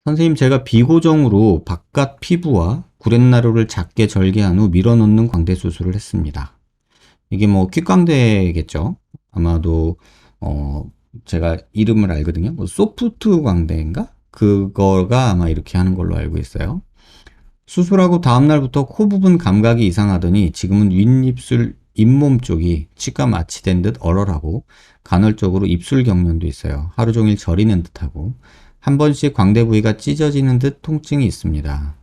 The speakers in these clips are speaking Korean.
선생님, 제가 비고정으로 바깥 피부와 구렛나루를 작게 절개한 후 밀어넣는 광대 수술을 했습니다. 이게 뭐 퀵광대겠죠? 아마도 제가 이름을 알거든요. 뭐 소프트 광대인가? 그거가 아마 이렇게 하는 걸로 알고 있어요. 수술하고 다음날부터 코 부분 감각이 이상하더니 지금은 윗입술 잇몸 쪽이 치과 마취된 듯 얼얼하고 간헐적으로 입술 경련도 있어요. 하루 종일 저리는 듯하고 한 번씩 광대 부위가 찢어지는 듯 통증이 있습니다.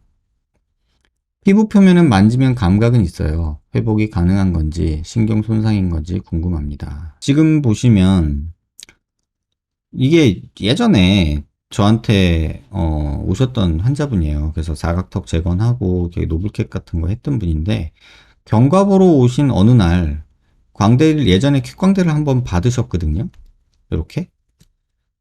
피부 표면은 만지면 감각은 있어요. 회복이 가능한 건지 신경 손상인 건지 궁금합니다. 지금 보시면 이게 예전에 저한테 오셨던 환자분이에요. 그래서 사각턱 재건하고 노블캡 같은 거 했던 분인데 경과보러 오신 어느 날 광대를 예전에 퀵광대를 한번 받으셨거든요. 이렇게.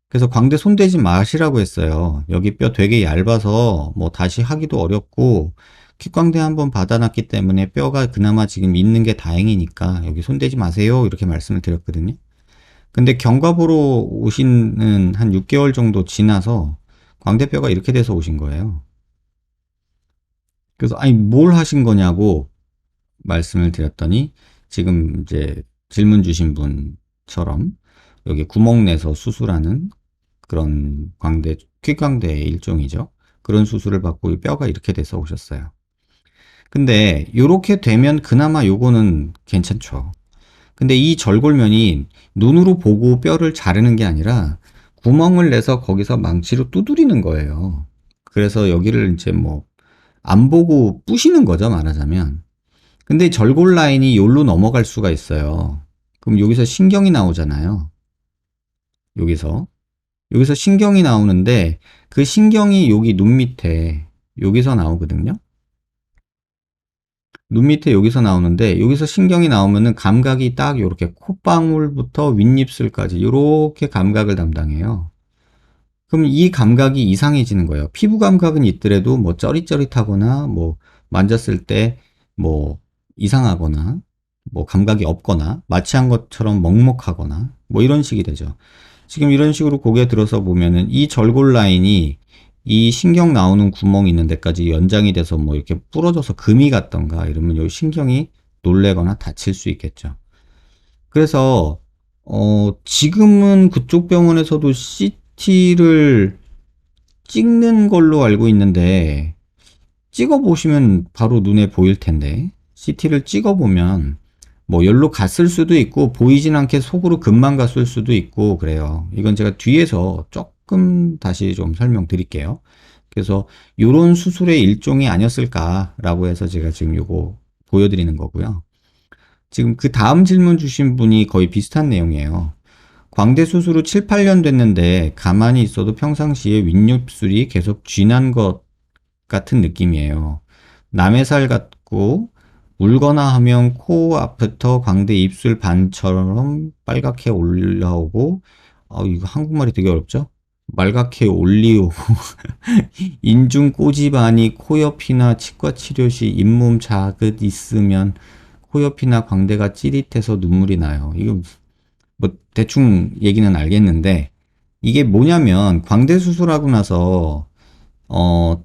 그래서 광대 손대지 마시라고 했어요. 여기 뼈 되게 얇아서 뭐 다시 하기도 어렵고 킥광대 한번 받아놨기 때문에 뼈가 그나마 지금 있는 게 다행이니까 여기 손대지 마세요. 이렇게 말씀을 드렸거든요. 근데 경과 보러 오시는 한 6개월 정도 지나서 광대뼈가 이렇게 돼서 오신 거예요. 그래서 아니 뭘 하신 거냐고 말씀을 드렸더니 지금 이제 질문 주신 분처럼 여기 구멍 내서 수술하는 그런 광대, 퀵광대의 일종이죠. 그런 수술을 받고 뼈가 이렇게 돼서 오셨어요. 근데 이렇게 되면 그나마 요거는 괜찮죠. 근데 이 절골면이 눈으로 보고 뼈를 자르는 게 아니라 구멍을 내서 거기서 망치로 두드리는 거예요. 그래서 여기를 이제 뭐 안 보고 부시는 거죠, 말하자면. 근데 절골 라인이 여기로 넘어갈 수가 있어요. 그럼 여기서 신경이 나오잖아요. 여기서 신경이 나오는데 그 신경이 여기 눈 밑에 여기서 나오거든요. 눈 밑에 여기서 나오는데 여기서 신경이 나오면은 감각이 딱 이렇게 콧방울부터 윗입술까지 이렇게 감각을 담당해요. 그럼 이 감각이 이상해지는 거예요. 피부 감각은 있더라도 뭐 쩌릿쩌릿하거나 뭐 만졌을 때 뭐 이상하거나 뭐 감각이 없거나 마취한 것처럼 먹먹하거나 뭐 이런 식이 되죠. 지금 이런 식으로 고개 들어서 보면은 이 절골 라인이 이 신경 나오는 구멍이 있는 데까지 연장이 돼서 뭐 이렇게 부러져서 금이 갔던가 이러면 이 신경이 놀래거나 다칠 수 있겠죠. 그래서 지금은 그쪽 병원에서도 CT를 찍는 걸로 알고 있는데 찍어 보시면 바로 눈에 보일 텐데 CT를 찍어 보면 뭐 열로 갔을 수도 있고 보이진 않게 속으로 금만 갔을 수도 있고 그래요. 이건 제가 뒤에서 조금 다시 좀 설명드릴게요. 그래서 이런 수술의 일종이 아니었을까라고 해서 제가 지금 요거 보여드리는 거고요. 지금 그 다음 질문 주신 분이 거의 비슷한 내용이에요. 광대 수술 후 7, 8년 됐는데 가만히 있어도 평상시에 윗입술이 계속 쥐난 것 같은 느낌이에요. 남의 살 같고 울거나 하면 코 앞부터 광대 입술 반처럼 빨갛게 올라오고 이거 한국말이 되게 어렵죠? 말갛게 올리오고 인중 꼬집안이 코옆이나 치과 치료 시 잇몸 자극 있으면 코옆이나 광대가 찌릿해서 눈물이 나요. 이거 뭐 대충 얘기는 알겠는데 이게 뭐냐면 광대 수술하고 나서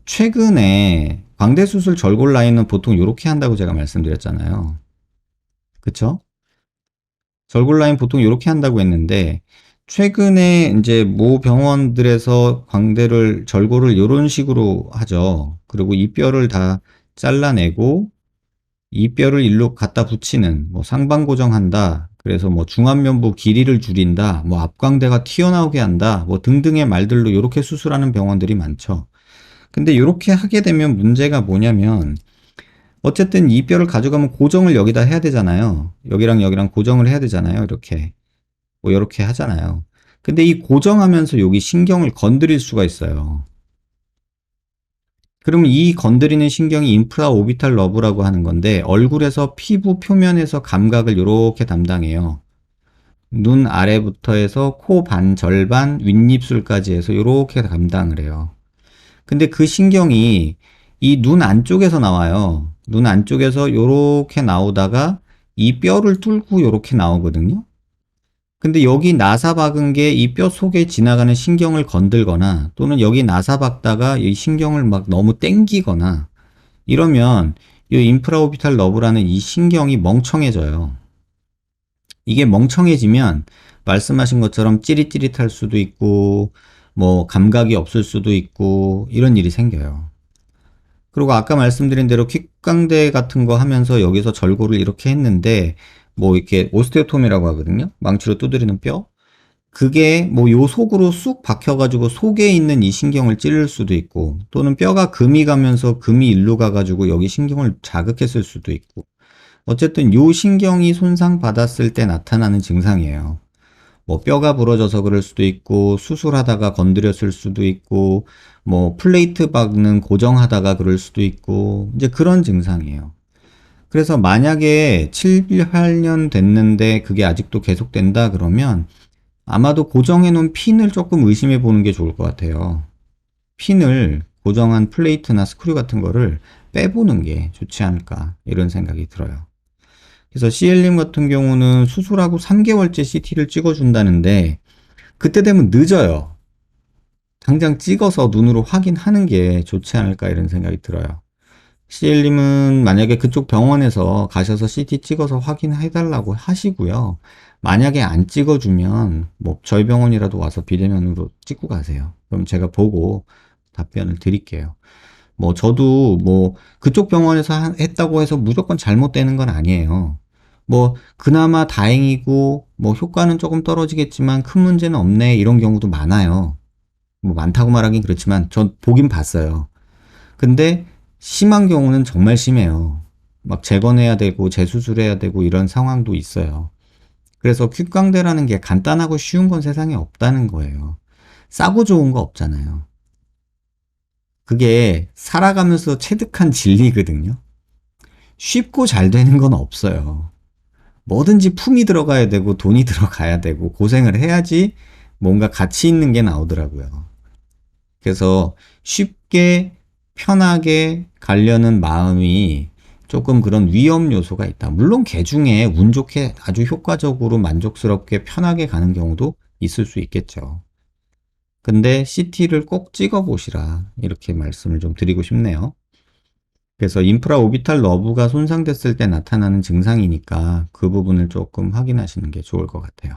최근에 광대 수술 절골 라인은 보통 이렇게 한다고 제가 말씀드렸잖아요. 그쵸? 절골 라인 보통 이렇게 한다고 했는데 최근에 이제 모 병원들에서 광대를 절골을 이런 식으로 하죠. 그리고 이 뼈를 다 잘라내고 이 뼈를 일로 갖다 붙이는 뭐 상방 고정한다. 그래서 뭐 중안면부 길이를 줄인다. 뭐 앞광대가 튀어나오게 한다. 뭐 등등의 말들로 이렇게 수술하는 병원들이 많죠. 근데 이렇게 하게 되면 문제가 뭐냐면 어쨌든 이 뼈를 가져가면 고정을 여기다 해야 되잖아요. 여기랑 여기랑 고정을 해야 되잖아요. 이렇게 뭐 이렇게 하잖아요. 근데 이 고정하면서 여기 신경을 건드릴 수가 있어요. 그러면 이 건드리는 신경이 인프라 오비탈 러브라고 하는 건데 얼굴에서 피부 표면에서 감각을 이렇게 담당해요. 눈 아래부터 해서 코 반 절반 윗입술까지 해서 이렇게 감당을 해요. 근데 그 신경이 이 눈 안쪽에서 나와요. 눈 안쪽에서 이렇게 나오다가 이 뼈를 뚫고 이렇게 나오거든요. 근데 여기 나사 박은 게 이 뼈 속에 지나가는 신경을 건들거나 또는 여기 나사 박다가 이 신경을 막 너무 땡기거나 이러면 이 인프라오비탈 너브라는 이 신경이 멍청해져요. 이게 멍청해지면 말씀하신 것처럼 찌릿찌릿할 수도 있고 뭐 감각이 없을 수도 있고 이런 일이 생겨요. 그리고 아까 말씀드린 대로 킥강대 같은 거 하면서 여기서 절골을 이렇게 했는데 뭐 이렇게 오스테오톰이라고 하거든요. 망치로 두드리는 뼈. 그게 뭐 요 속으로 쑥 박혀가지고 속에 있는 이 신경을 찌를 수도 있고 또는 뼈가 금이 가면서 금이 일로 가가지고 여기 신경을 자극했을 수도 있고 어쨌든 요 신경이 손상받았을 때 나타나는 증상이에요. 뭐 뼈가 부러져서 그럴 수도 있고 수술하다가 건드렸을 수도 있고 뭐 플레이트 박는 고정하다가 그럴 수도 있고 이제 그런 증상이에요. 그래서 만약에 7, 8년 됐는데 그게 아직도 계속된다 그러면 아마도 고정해 놓은 핀을 조금 의심해 보는 게 좋을 것 같아요. 핀을 고정한 플레이트나 스크류 같은 거를 빼보는 게 좋지 않을까 이런 생각이 들어요. 그래서 CL님 같은 경우는 수술하고 3개월째 CT를 찍어준다는데 그때 되면 늦어요. 당장 찍어서 눈으로 확인하는 게 좋지 않을까 이런 생각이 들어요. CL님은 만약에 그쪽 병원에서 가셔서 CT 찍어서 확인해달라고 하시고요. 만약에 안 찍어주면 뭐 저희 병원이라도 와서 비대면으로 찍고 가세요. 그럼 제가 보고 답변을 드릴게요. 뭐 저도 뭐 그쪽 병원에서 했다고 해서 무조건 잘못되는 건 아니에요. 뭐 그나마 다행이고 뭐 효과는 조금 떨어지겠지만 큰 문제는 없네 이런 경우도 많아요. 뭐 많다고 말하긴 그렇지만 전 보긴 봤어요. 근데 심한 경우는 정말 심해요. 막 재건해야 되고 재수술해야 되고 이런 상황도 있어요. 그래서 퀵강대라는 게 간단하고 쉬운 건 세상에 없다는 거예요. 싸고 좋은 거 없잖아요. 그게 살아가면서 체득한 진리거든요. 쉽고 잘 되는 건 없어요. 뭐든지 품이 들어가야 되고 돈이 들어가야 되고 고생을 해야지 뭔가 가치 있는 게 나오더라고요. 그래서 쉽게 편하게 가려는 마음이 조금 그런 위험 요소가 있다. 물론 개 중에 운 좋게 아주 효과적으로 만족스럽게 편하게 가는 경우도 있을 수 있겠죠. 근데 CT를 꼭 찍어 보시라 이렇게 말씀을 좀 드리고 싶네요. 그래서 인프라 오비탈 너브가 손상됐을 때 나타나는 증상이니까 그 부분을 조금 확인하시는 게 좋을 것 같아요.